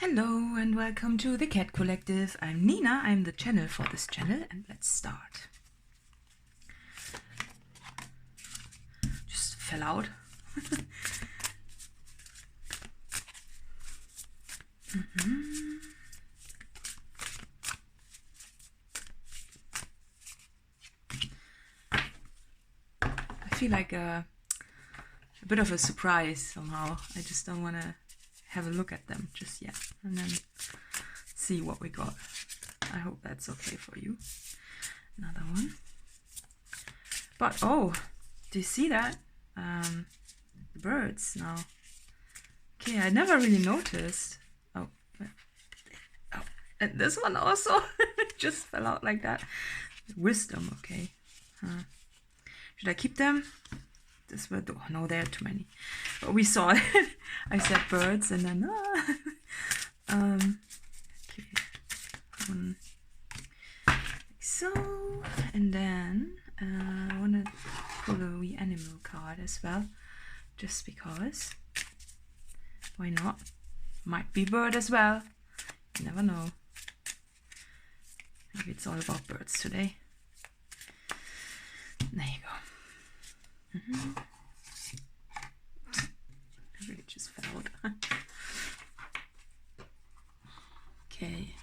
Hello and welcome to the Cat Collective. I'm Nina, I'm the channel for this channel, and let's start. Just fell out. I feel like a bit of a surprise somehow. I just don't want to have a look at them just yet and then see what we got. I hope that's okay for you. Another one. But oh, do you see that? The birds now. Okay, I never really noticed. Oh, and this one also just fell out like that. Wisdom, okay. Should I keep them? This word, oh no, there are too many. But we saw it. I said birds and then okay. Like so, and then I want to pull a wee animal card as well, just because. Why not? Might be bird as well. You never know. Maybe it's all about birds today. There you go. I really just fell out. Okay.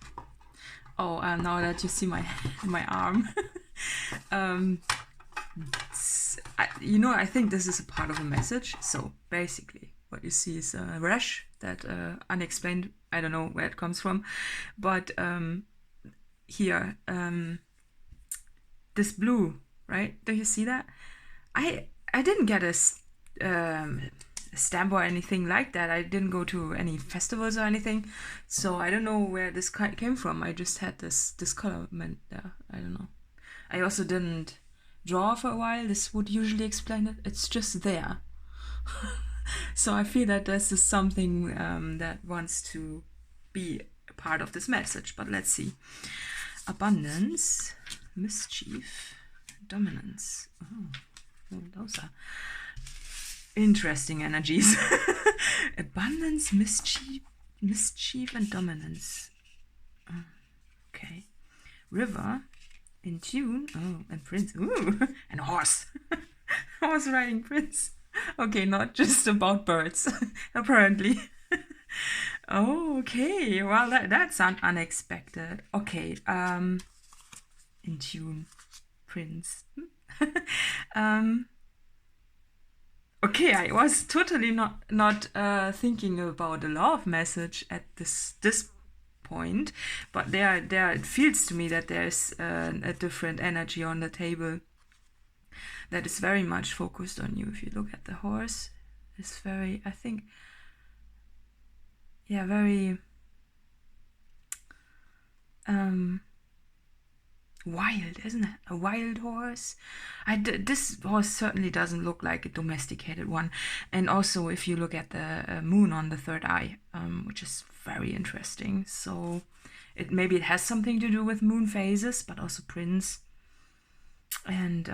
Oh, now that you see my arm, I think this is a part of a message. So basically, what you see is a rash that unexplained. I don't know where it comes from, but here, this blue, right? Do you see that? I didn't get a stamp or anything like that. I didn't go to any festivals or anything, so I don't know where this came from. I just had this discolorment there. I don't know. I also didn't draw for a while. This would usually explain it. It's just there. So I feel that this is something that wants to be a part of this message. But let's see. Abundance, mischief, dominance. Oh, those are interesting energies. Abundance, mischief, and dominance. Okay. River, in tune. Oh, and prince. Ooh, and horse. Horse riding prince. Okay, not just about birds, apparently. Oh, okay. Well, that's unexpected. Okay. In tune, prince. Okay, I was totally not thinking about a love message at this point, but there it feels to me that there's a different energy on the table that is very much focused on you. If you look at the horse, it's very, I think, yeah, very wild, isn't it? A wild horse. This horse certainly doesn't look like a domesticated one. And also, if you look at the moon on the third eye, which is very interesting. So maybe it has something to do with moon phases, but also prince and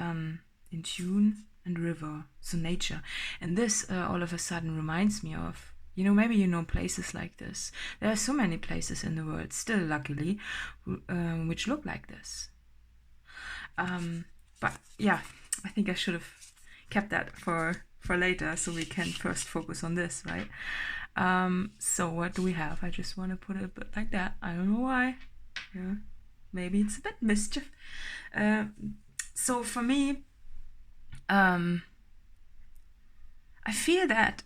in tune and river, so nature. And this all of a sudden reminds me of, maybe places like this. There are so many places in the world, still luckily, which look like this. But yeah, I think I should have kept that for later, so we can first focus on this, right? So what do we have? I just want to put it a bit like that. I don't know why. Yeah, maybe it's a bit mischief. So for me, I feel that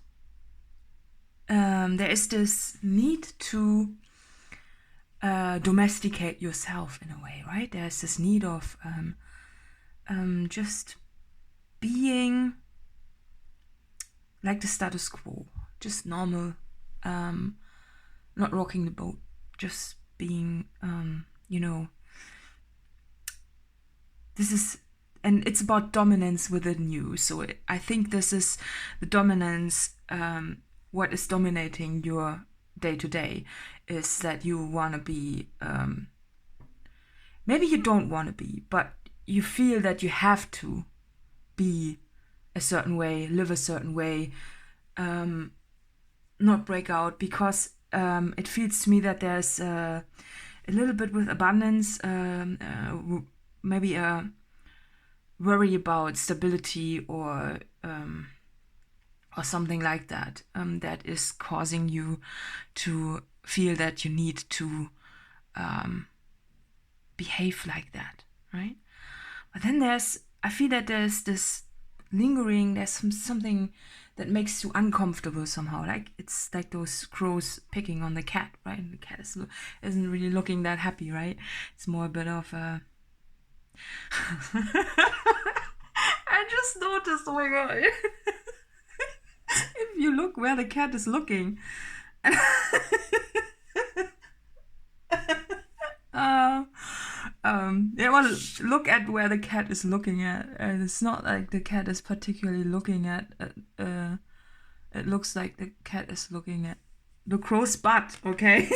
there is this need to domesticate yourself in a way, right? There's this need of just being like the status quo, just normal, not rocking the boat, just being, this is, and it's about dominance within you. So I think this is the dominance, what is dominating your day to day is that you want to be, maybe you don't want to be, but you feel that you have to be a certain way, live a certain way, not break out, because it feels to me that there's a little bit with abundance, maybe a worry about stability or something like that, that is causing you to feel that you need to behave like that, right? But then I feel that there's this lingering, there's something that makes you uncomfortable somehow. Like it's like those crows picking on the cat, right? And the cat isn't really looking that happy, right? It's more a bit of a... I just noticed, oh my god. If you look where the cat is looking. Yeah, well, look at where the cat is looking at. And it's not like the cat is particularly looking at, it looks like the cat is looking at the crow's butt, okay?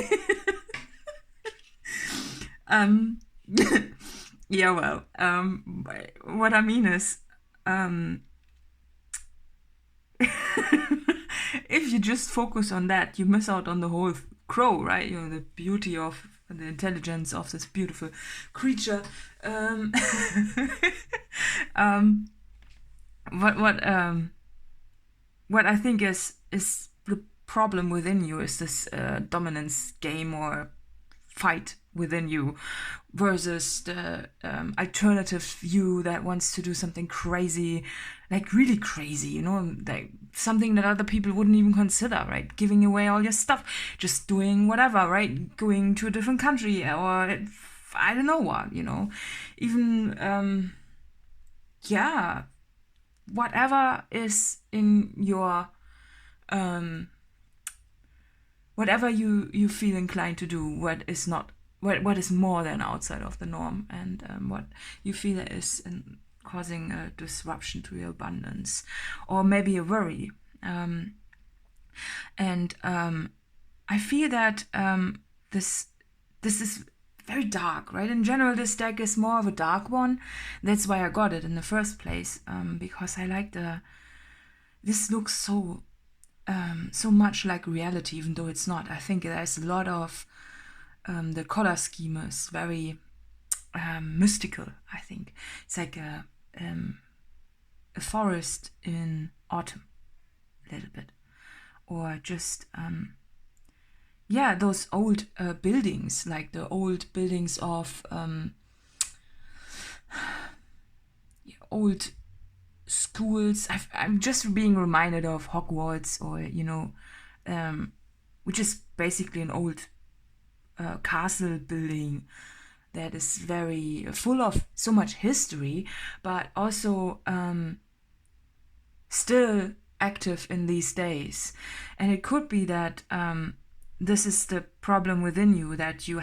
Yeah, well, what I mean is, if you just focus on that, you miss out on the whole crow, right? You know, the beauty of the intelligence of this beautiful creature. What I think is the problem within you is this dominance game or fight within you versus the alternative view that wants to do something crazy, like really crazy, you know, like something that other people wouldn't even consider, right? Giving away all your stuff, just doing whatever, right? Going to a different country or I don't know what, you know, even yeah, whatever is in your whatever you feel inclined to do, what is more than outside of the norm, and what you feel is causing a disruption to your abundance, or maybe a worry. And I feel that this is very dark, right? In general, this deck is more of a dark one. That's why I got it in the first place, because I like this looks so much like reality, even though it's not. I think there's a lot of the color scheme is very mystical. I think it's like a forest in autumn, a little bit, or just those old buildings, like the old buildings of old schools. I'm just being reminded of Hogwarts, or you know, which is basically an old castle building that is very full of so much history, but also still active in these days. And it could be that this is the problem within you, that you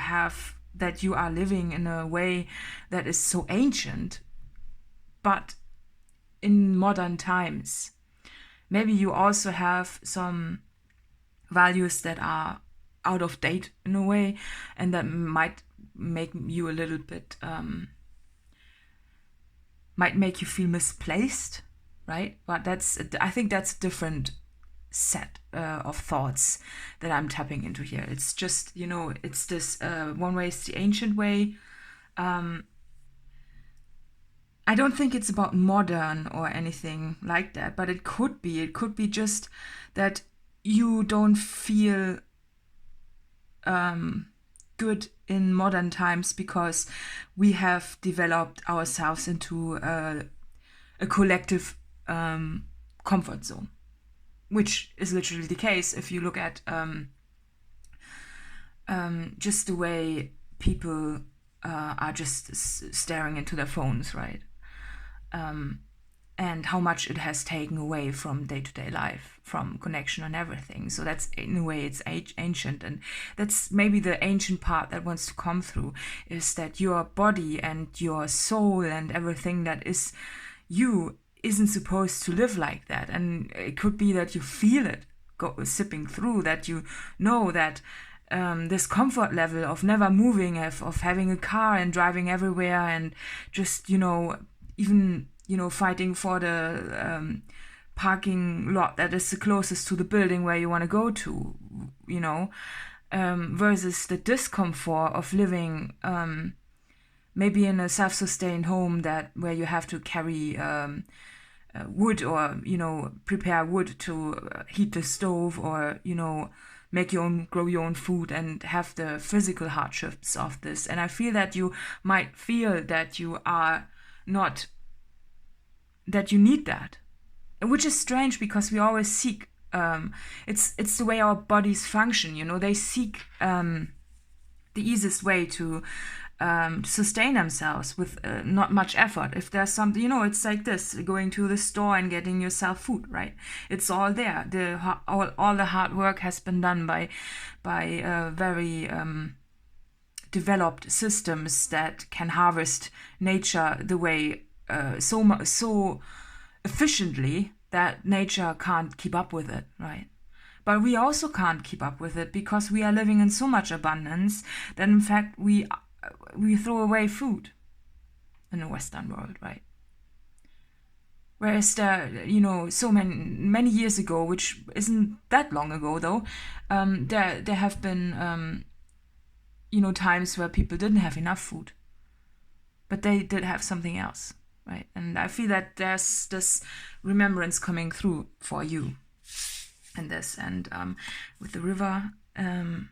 are living in a way that is so ancient, but in modern times. Maybe you also have some values that are out of date in a way, and that might make you a little bit might make you feel misplaced, right? But I think that's a different set of thoughts that I'm tapping into here. It's just, you know, it's this one way is the ancient way. I don't think it's about modern or anything like that, but it could be just that you don't feel good in modern times because we have developed ourselves into a collective comfort zone, which is literally the case if you look at just the way people are just staring into their phones, right? And how much it has taken away from day-to-day life, from connection and everything. So that's, in a way, it's ancient. And that's maybe the ancient part that wants to come through, is that your body and your soul and everything that is you isn't supposed to live like that. And it could be that you feel it sipping through, that you know that this comfort level of never moving, of having a car and driving everywhere and just, you know, even, you know, fighting for the parking lot that is the closest to the building where you want to go to, versus the discomfort of living maybe in a self-sustained home where you have to carry wood, or prepare wood to heat the stove, or grow your own food, and have the physical hardships of this. And I feel that you might feel that you are not, that you need that, which is strange because we always seek. It's the way our bodies function. They seek the easiest way to sustain themselves with not much effort. If there's something, it's like this: going to the store and getting yourself food, right? It's all there. All the hard work has been done by very developed systems that can harvest nature the way so efficiently that nature can't keep up with it, right? But we also can't keep up with it because we are living in so much abundance that in fact we throw away food in the Western world, right? Whereas there, so many years ago, which isn't that long ago though, there have been times where people didn't have enough food, but they did have something else, right? And I feel that there's this remembrance coming through for you in this, and with the river and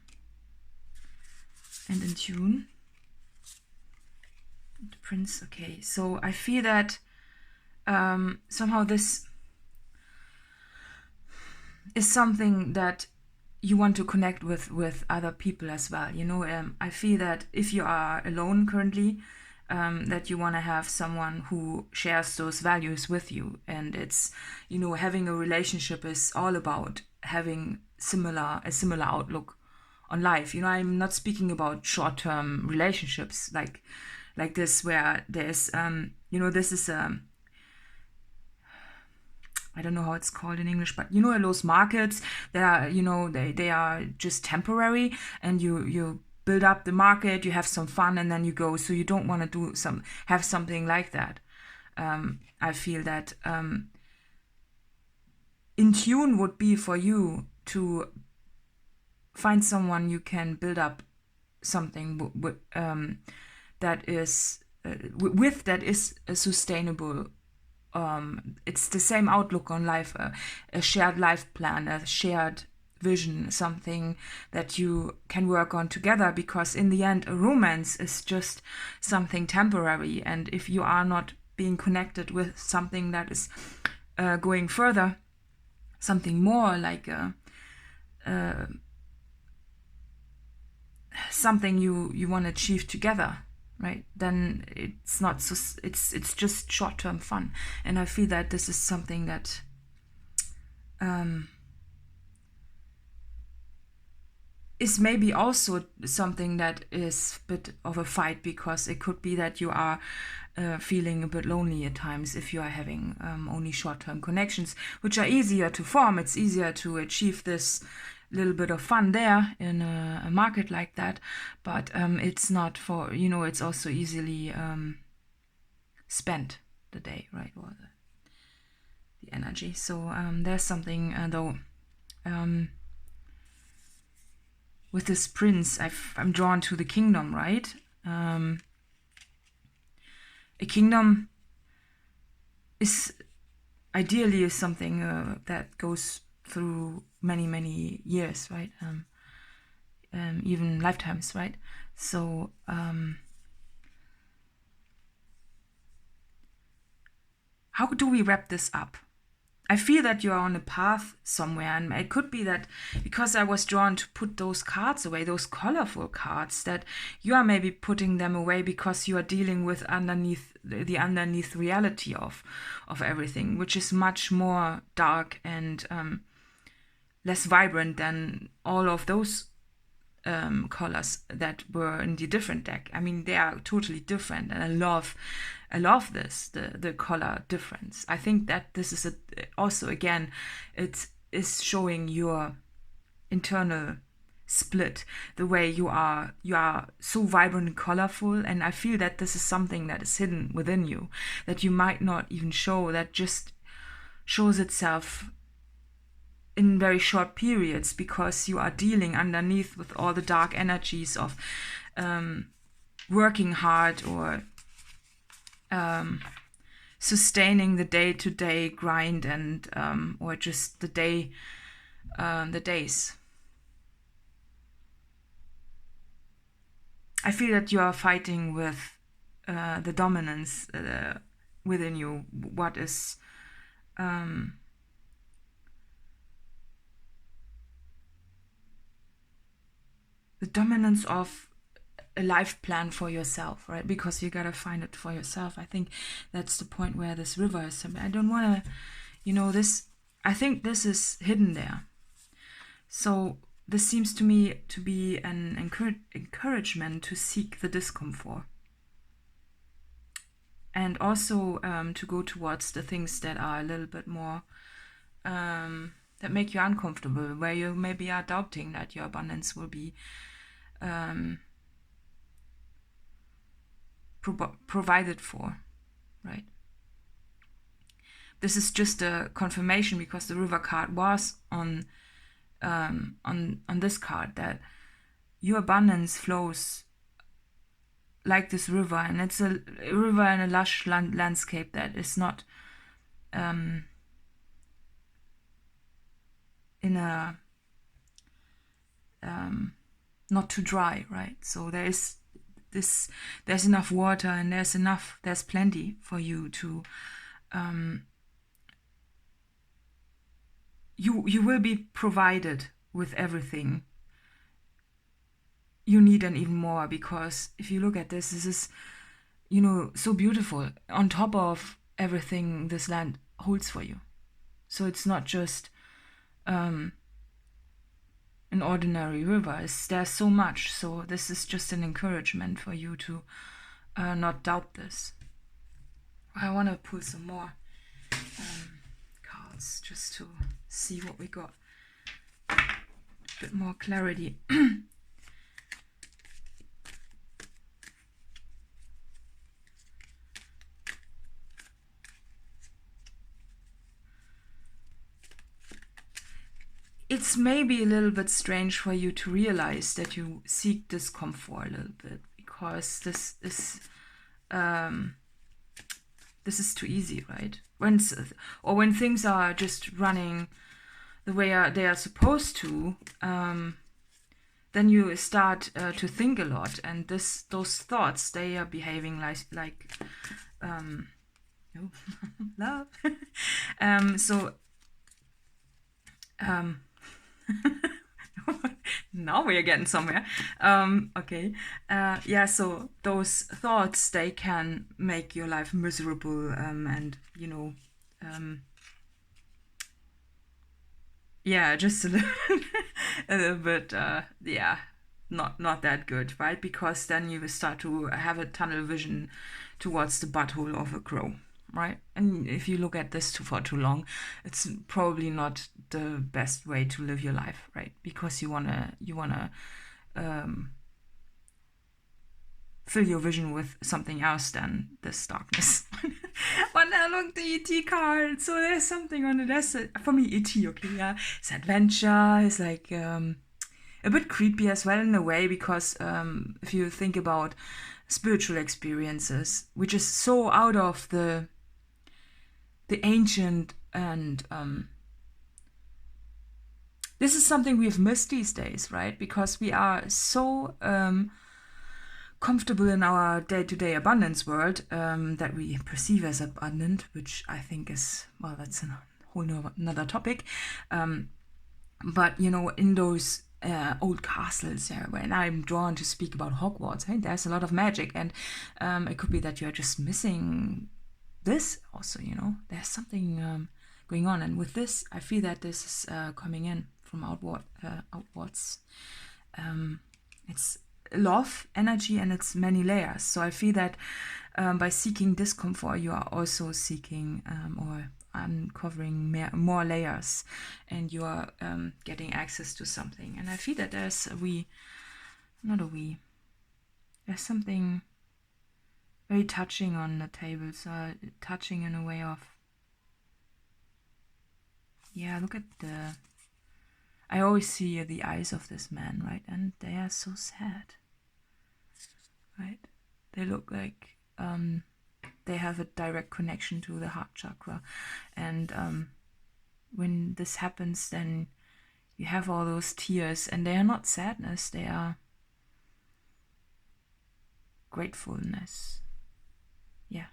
in tune. The prince. Okay, so I feel that somehow this is something that you want to connect with other people as well. I feel that if you are alone currently, that you want to have someone who shares those values with you. And it's, having a relationship is all about having a similar outlook on life. I'm not speaking about short-term relationships like this, where there's, this is I don't know how it's called in English, but those markets that are, they are just temporary, and you build up the market, you have some fun, and then you go. So you don't want to have something like that. I feel that in tune would be for you to find someone you can build up something that is a sustainable. It's the same outlook on life, a shared life plan, a shared vision, something that you can work on together, because in the end a romance is just something temporary. And if you are not being connected with something that is going further, something more like something you want to achieve together, right, then it's not so, it's just short-term fun. And I feel that this is something that is maybe also something that is a bit of a fight, because it could be that you are feeling a bit lonely at times if you are having only short-term connections, which are easier to form. It's easier to achieve this little bit of fun there in a market like that, but it's not for, it's also easily spent, the day, right, or the energy. So there's something though with this prince. I'm drawn to the kingdom, right? A kingdom is ideally something that goes through many years, right? Even lifetimes, right? So how do we wrap this up? I feel that you are on a path somewhere, and it could be that because I was drawn to put those cards away, those colorful cards, that you are maybe putting them away because you are dealing with the underneath reality of everything, which is much more dark and less vibrant than all of those colors that were in the different deck. I mean, they are totally different, and I love this, the color difference. I think that this is also, again, it is showing your internal split, the way you are so vibrant and colorful. And I feel that this is something that is hidden within you, that you might not even show, that just shows itself in very short periods, because you are dealing underneath with all the dark energies of working hard, or sustaining the day-to-day grind, and or just the days. I feel that you are fighting with the dominance within you. What is the dominance of a life plan for yourself, right? Because you gotta find it for yourself. I think that's the point where this river is. I don't want to, this. I think this is hidden there. So this seems to me to be an encouragement to seek the discomfort, and also to go towards the things that are a little bit more that make you uncomfortable, where you maybe are doubting that your abundance will be provided for, right? This is just a confirmation, because the river card was on this card, that your abundance flows like this river, and it's a river in a lush landscape that is not in a not too dry, right? So there's enough water, and there's plenty for you to you will be provided with everything you need, and even more, because if you look at this is so beautiful on top of everything this land holds for you. So it's not just an ordinary river. There's so much. So this is just an encouragement for you to not doubt this. I want to pull some more cards just to see what we got. A bit more clarity. It's maybe a little bit strange for you to realize that you seek discomfort a little bit, because this is too easy, right? When things are just running the way they are supposed to, then you start to think a lot, and those thoughts, they are behaving like love. Now we are getting somewhere. Okay. So those thoughts, they can make your life miserable, and just a little bit, not that good, right? Because then you will start to have a tunnel vision towards the butthole of a crow, right? And if you look at this for too long, it's probably not the best way to live your life, right? Because you wanna fill your vision with something else than this darkness. But now look, the ET card. So there's something on it. That's for me, ET. Okay, yeah, it's adventure. It's like a bit creepy as well in a way, because if you think about spiritual experiences, which is so out of the ancient, and this is something we've missed these days, right? Because we are so comfortable in our day-to-day abundance world that we perceive as abundant, which I think is, well, that's a whole another topic. But in those old castles, when I'm drawn to speak about Hogwarts, hey, there's a lot of magic, and it could be that you're just missing this also. There's something going on, and with this, I feel that this is coming in from outwards. It's love, energy, and it's many layers. So I feel that by seeking discomfort, you are also seeking or uncovering more layers, and you are getting access to something. And I feel that there's there's something very touching on the table. So touching in a way of yeah, look at I always see the eyes of this man, right? And they are so sad, right? They look like they have a direct connection to the heart chakra. And when this happens, then you have all those tears, and they are not sadness, they are gratefulness. Yeah,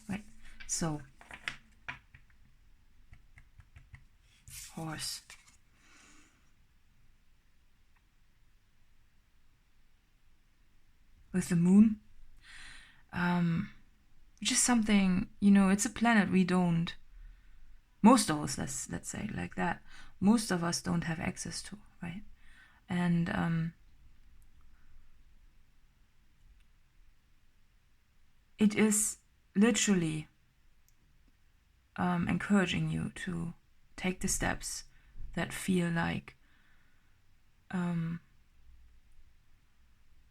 right. So, horse. With the moon, which is something, it's a planet we don't, most of us, let's say like that, most of us don't have access to, right? And it is literally encouraging you to take the steps that feel like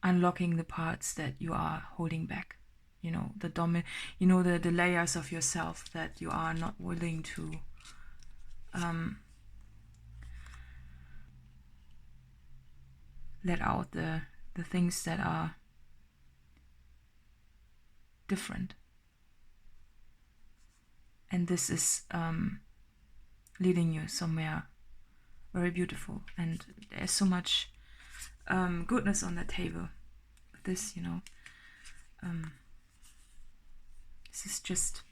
unlocking the parts that you are holding back, the layers of yourself that you are not willing to let out, the things that are different. And this is leading you somewhere very beautiful, and there's so much goodness on the table with this, this is just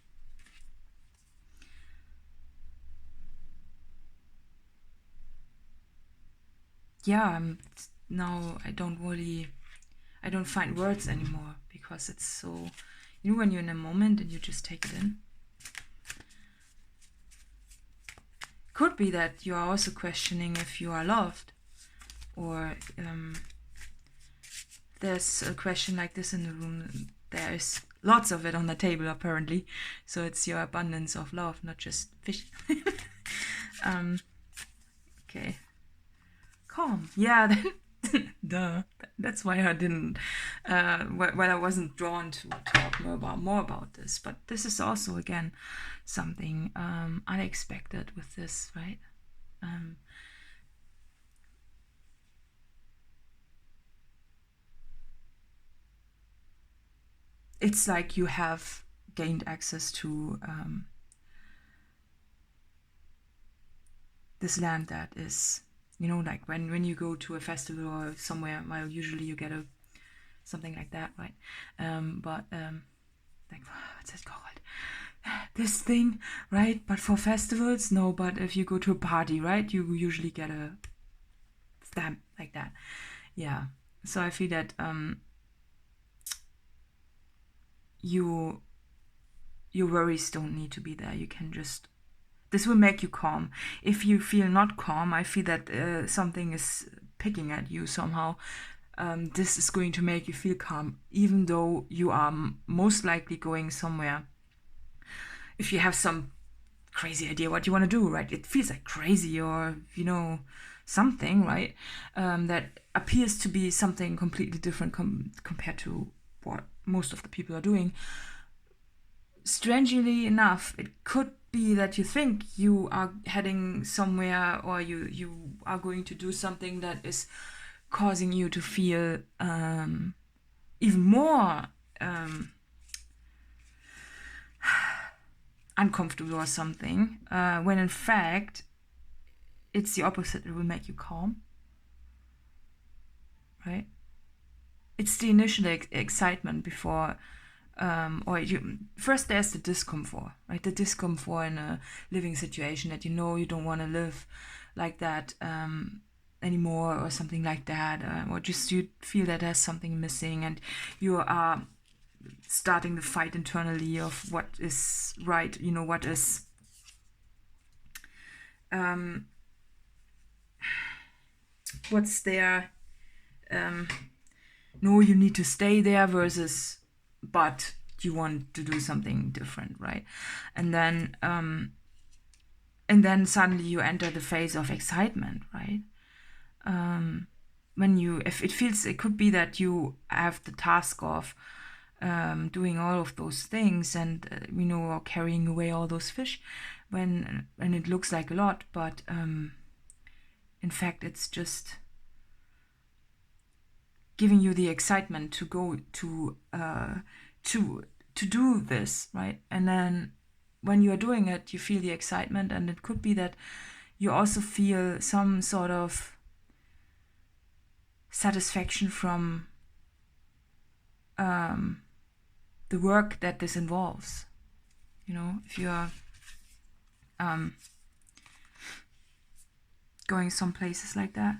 now I don't find words anymore, because it's so, when you're in a moment and you just take it in. Could be that you are also questioning if you are loved, or there's a question like this in the room. There is lots of it on the table apparently, so it's your abundance of love, not just fish. Okay, calm. Yeah, duh. That's why I didn't. Well, I wasn't drawn to talk more about this. But this is also again something unexpected with this, right? It's like you have gained access to this land that is, like when you go to a festival or somewhere, well, usually you get something like that, right? But like, what's it called? This thing, right? But for festivals, no. But if you go to a party, right, you usually get a stamp like that. Yeah. So I feel that your worries don't need to be there. You can just, this will make you calm. If you feel not calm, I feel that something is picking at you somehow. This is going to make you feel calm, even though you are most likely going somewhere. If you have some crazy idea what you want to do, right? It feels like crazy, or something, right? That appears to be something completely different compared to what most of the people are doing. Strangely enough, it could be that you think you are heading somewhere, or you are going to do something that is causing you to feel even more uncomfortable or something, when in fact it's the opposite. It will make you calm, right? It's the initial excitement before, first there's the discomfort, right? The discomfort in a living situation that you don't want to live like that anymore, or something like that, or just you feel that there's something missing, and you are starting the fight internally of what is right, what is what's there, no, you need to stay there, versus but you want to do something different, right? And then suddenly you enter the phase of excitement, right? If it could be that you have the task of doing all of those things, and or carrying away all those fish, and it looks like a lot, but in fact it's just giving you the excitement to go to do this, right? And then when you are doing it, you feel the excitement, and it could be that you also feel some sort of satisfaction from the work that this involves. You know, if you are going some places like that,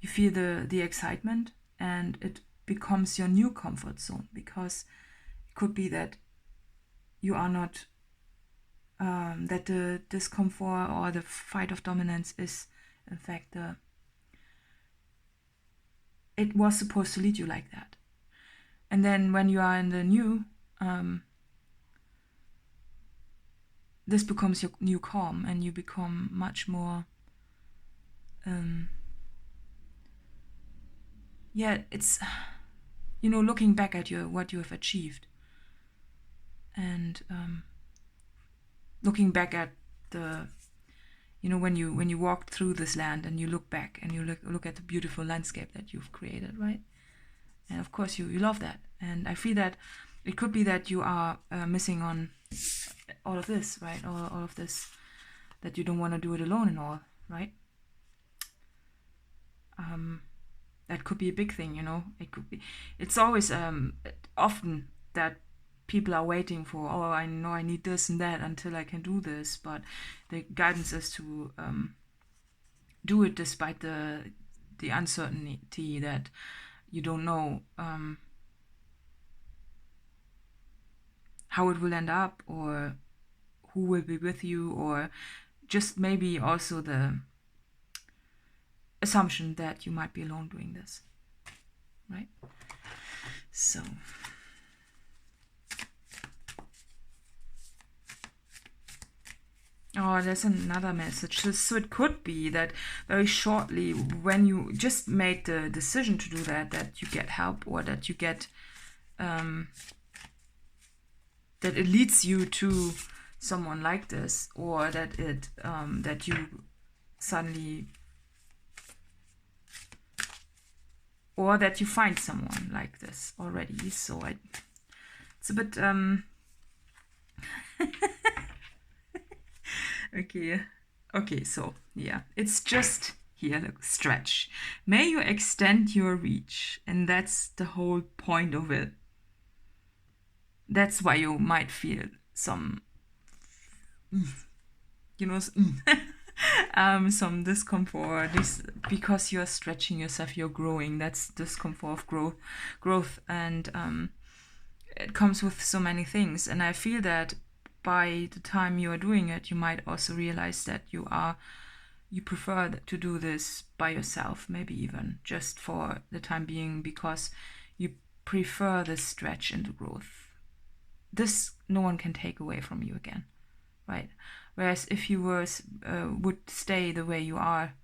you feel the excitement, and it becomes your new comfort zone, because it could be that you are not that the discomfort or the fight of dominance is in fact it was supposed to lead you like that. And then when you are in the new, this becomes your new calm, and you become much more it's, you know, looking back at what you have achieved, and looking back at the, you know, when you walked through this land and you look back and you look at the beautiful landscape that you've created, right? And of course you love that. And I feel that it could be that you are missing on all of this, right? All of this, that you don't want to do it alone and all, right? That could be a big thing, you know. It could be. It's always often that people are waiting for, oh, I know I need this and that until I can do this, but the guidance is to do it despite the uncertainty that you don't know how it will end up, or who will be with you, or just maybe also the assumption that you might be alone doing this, right? So there's another message. So it could be that very shortly, when you just made the decision to do that you get help, or that you get that it leads you to someone like this, or that it that you suddenly, or that you find someone like this already. So it's a bit okay, so yeah, it's just here, look, stretch. May you extend your reach, and that's the whole point of it. That's why you might feel some, you know, some discomfort, because you're stretching yourself, you're growing. That's discomfort of growth, and it comes with so many things. And I feel that by the time you are doing it, you might also realize that you prefer to do this by yourself, maybe even just for the time being, because you prefer the stretch and the growth. This no one can take away from you again, right? Whereas if you would stay the way you are,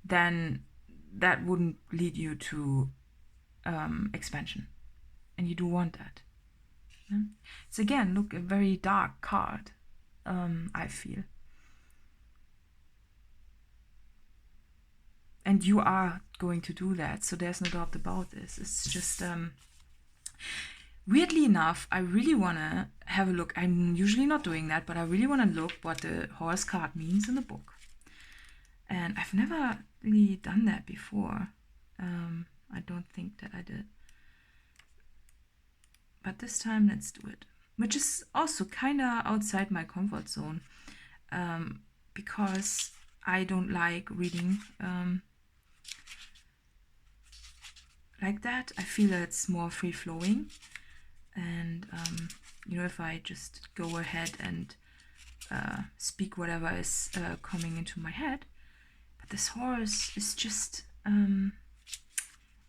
then that wouldn't lead you to expansion. And you do want that. Yeah? It's again, look, a very dark card, I feel. And you are going to do that, so there's no doubt about this. It's just, weirdly enough, I really want to have a look. I'm usually not doing that, but I really want to look what the horse card means in the book. And I've never really done that before. I don't think that I did. But this time, let's do it. Which is also kind of outside my comfort zone, because I don't like reading like that. I feel that it's more free-flowing. And, you know, if I just go ahead and speak whatever is coming into my head. But this horse is just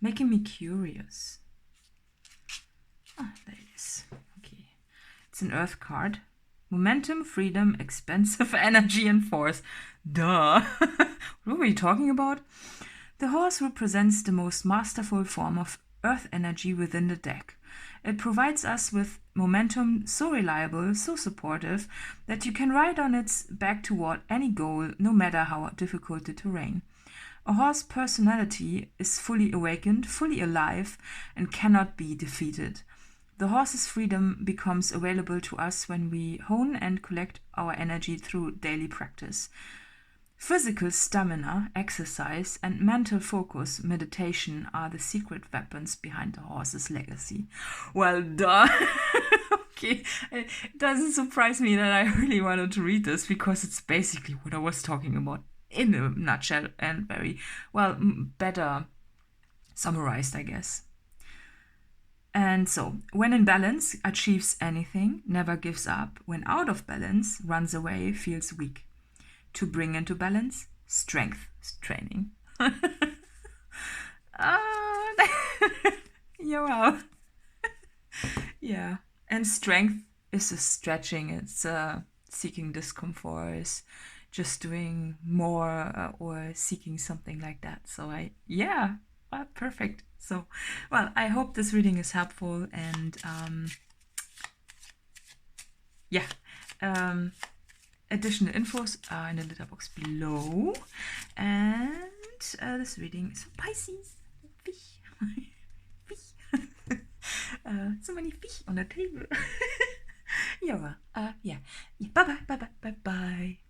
making me curious. There it is. Okay. It's an earth card. Momentum, freedom, expensive energy, and force. Duh. What were you talking about? The horse represents the most masterful form of earth energy within the deck. It provides us with momentum so reliable, so supportive, that you can ride on its back toward any goal, no matter how difficult the terrain. A horse's personality is fully awakened, fully alive, and cannot be defeated. The horse's freedom becomes available to us when we hone and collect our energy through daily practice. Physical stamina, exercise, and mental focus, meditation, are the secret weapons behind the horse's legacy. Well done. Okay, it doesn't surprise me that I really wanted to read this, because it's basically what I was talking about in a nutshell, and very well, better summarized, I guess. And so, when in balance, achieves anything, never gives up. When out of balance, runs away, feels weak. To bring into balance, strength training. Yeah, wow. Yeah, and strength is a stretching. It's seeking discomfort. Is just doing more or seeking something like that. So perfect. So, well, I hope this reading is helpful, and additional infos are in the litter box below. And this reading is for Pisces. Fish. Fish. So many fish on the table. Yeah. Bye bye.